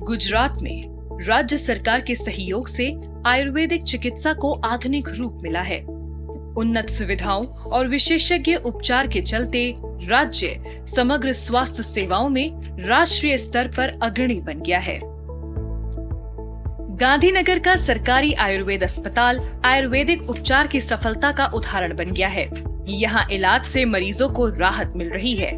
गुजरात में राज्य सरकार के सहयोग से आयुर्वेदिक चिकित्सा को आधुनिक रूप मिला है। उन्नत सुविधाओं और विशेषज्ञ उपचार के चलते राज्य समग्र स्वास्थ्य सेवाओं में राष्ट्रीय स्तर पर अग्रणी बन गया है। गांधीनगर का सरकारी आयुर्वेद अस्पताल आयुर्वेदिक उपचार की सफलता का उदाहरण बन गया है। यहाँ इलाज से मरीजों को राहत मिल रही है।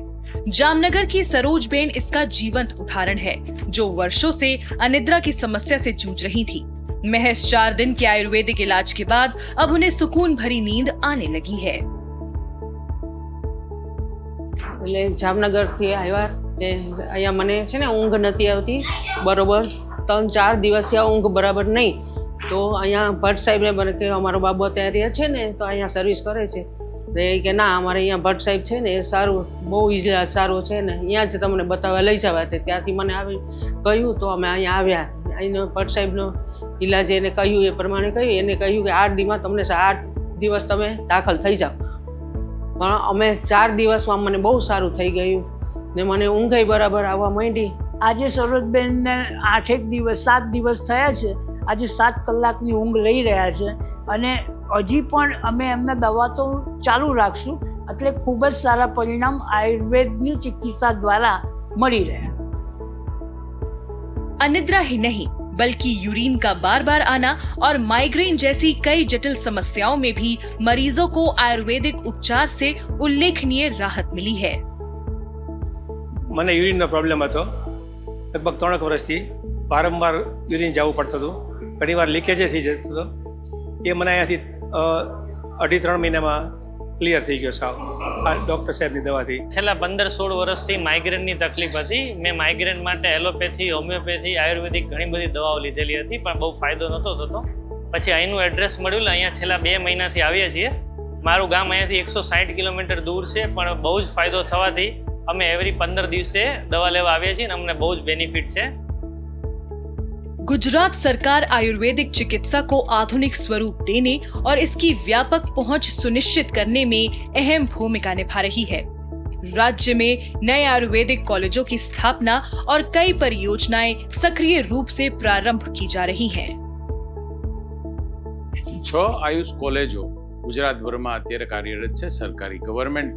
जामनगर की सरोजबेन इसका जीवंत उदाहरण है, जो वर्षों से अनिद्रा की समस्या से जूझ रही थी। महज 4 दिन के आयुर्वेदिक इलाज के बाद अब उन्हें सुकून भरी नींद आने लगी है। जामनगर थी आया अँ मने ऊँघ नहीं आती बरोबर 3-4 दिवस थया ऊँघ बराबर नहीं। तो अँ भट्ट साहेब ने बने कि अमारो बाबू अत्यारे छे ने तो अँ सर्विस करे छे कि ना अमारे अँ भट्ट साहेब है ने सारू बहु इलाज सारो है ने अँ ज तमने बतावा लई जवा त्यारथी मने कहूँ तो अमे अँ आव्या। अँ भट्ट साहेबनो इलाज एने कहूँ ए प्रमाणे कहूँ एने कहूँ कि 8 दी में तमने 8 दिवस तमे दाखल थई जाओ। पण अमे 4 दिवस में मने बहु सारू थई गयुं ने मने ऊँघ बराबर आववा मांडी। આજે સરોજબેનને 8 દિવસ 7 દિવસ થયા છે। આજે 7 કલાકની ઊંઘ લઈ રહ્યા છે અને હજી પણ અમે એમને દવા તો ચાલુ રાખશું, એટલે ખૂબ જ સારા પરિણામ આયુર્વેદની ચિકિત્સા દ્વારા મળી રહ્યા। अनिद्रा ही नहीं बल्कि यूरिन का बार बार आना और माइग्रेन जैसी कई जटिल समस्याओं में भी मरीजों को आयुर्वेदिक उपचार से उल्लेखनीय राहत मिली है। મને યુરિનનો પ્રોબ્લેમ હતો, લગભગ 3 વર્ષથી વારંવાર યુરિન જવું પડતું હતું, ઘણીવાર લીકેજ થઈ જતું હતું। એ મને અહીંયાથી 2.5-3 મહિનામાં ક્લિયર થઈ ગયો સાવ આ ડૉક્ટર સાહેબની દવાથી। છેલ્લા 15-16 વર્ષથી માઇગ્રેનની તકલીફ હતી। મેં માઇગ્રેન માટે એલોપેથી, હોમિયોપેથી, આયુર્વેદિક ઘણી બધી દવાઓ લીધેલી હતી, પણ બહુ ફાયદો નહોતો થતો। પછી અહીંનું એડ્રેસ મળ્યું, અહીંયા છેલ્લા 2 મહિનાથી આવ્યા છીએ। મારું ગામ અહીંયાથી 160 કિલોમીટર દૂર છે, પણ બહુ જ ફાયદો થવાથી અમે એવરી 15 દિવસે દવા લેવા આવીએ છીએ અને અમને બહુ જ બેનિફિટ છે। गुजरात सरकार आयुर्वेदिक चिकित्सा को आधुनिक स्वरूप देने और इसकी व्यापक पहुंच सुनिश्चित करने में अहम भूमिका निभा रही है। राज्य में नए आयुर्वेदिक कॉलेजों की स्थापना और कई परियोजनाएं सक्रिय रूप से प्रारंभ की जा रही हैं। 6 आयुष कॉलेजों गुजरात भर में अत्यारे कार्यरत है, सरकारी गवर्नमेंट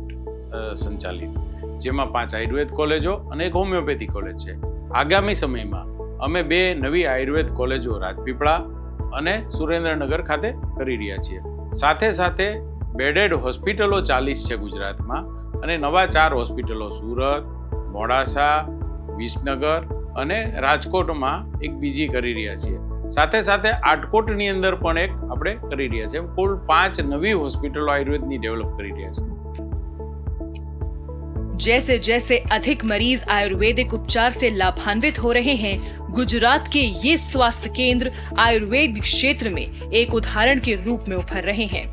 संचालित, जेमा 5 आयुर्वेद कॉलेजों और 1 होमियोपैथी कॉलेज है। आगामी समय में अमे 2 नवी आयुर्वेद कॉलेजों राजपीपळा और सुरेन्द्रनगर खाते करी रह्या छीए। साथे साथे बेडेड होस्पिटलों 40 है गुजरात में और नवा 4 होस्पिटलों सूरत, मोडासा, विसनगर और राजकोट में एक बीजी करी रह्या छीए। साथे साथे आटकोटनी अंदर पण एक आपणे करी रह्या छीए। कुल 5 नवी होस्पिटलों आयुर्वेदनी डेवलप करी रह्या छीए। जैसे जैसे अधिक मरीज आयुर्वेदिक उपचार से लाभान्वित हो रहे हैं, गुजरात के ये स्वास्थ्य केंद्र आयुर्वेद क्षेत्र में एक उदाहरण के रूप में उभर रहे हैं।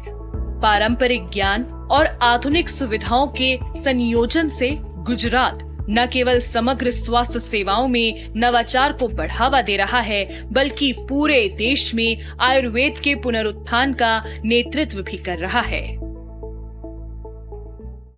पारंपरिक ज्ञान और आधुनिक सुविधाओं के संयोजन से गुजरात न केवल समग्र स्वास्थ्य सेवाओं में नवाचार को बढ़ावा दे रहा है, बल्कि पूरे देश में आयुर्वेद के पुनरुत्थान का नेतृत्व भी कर रहा है।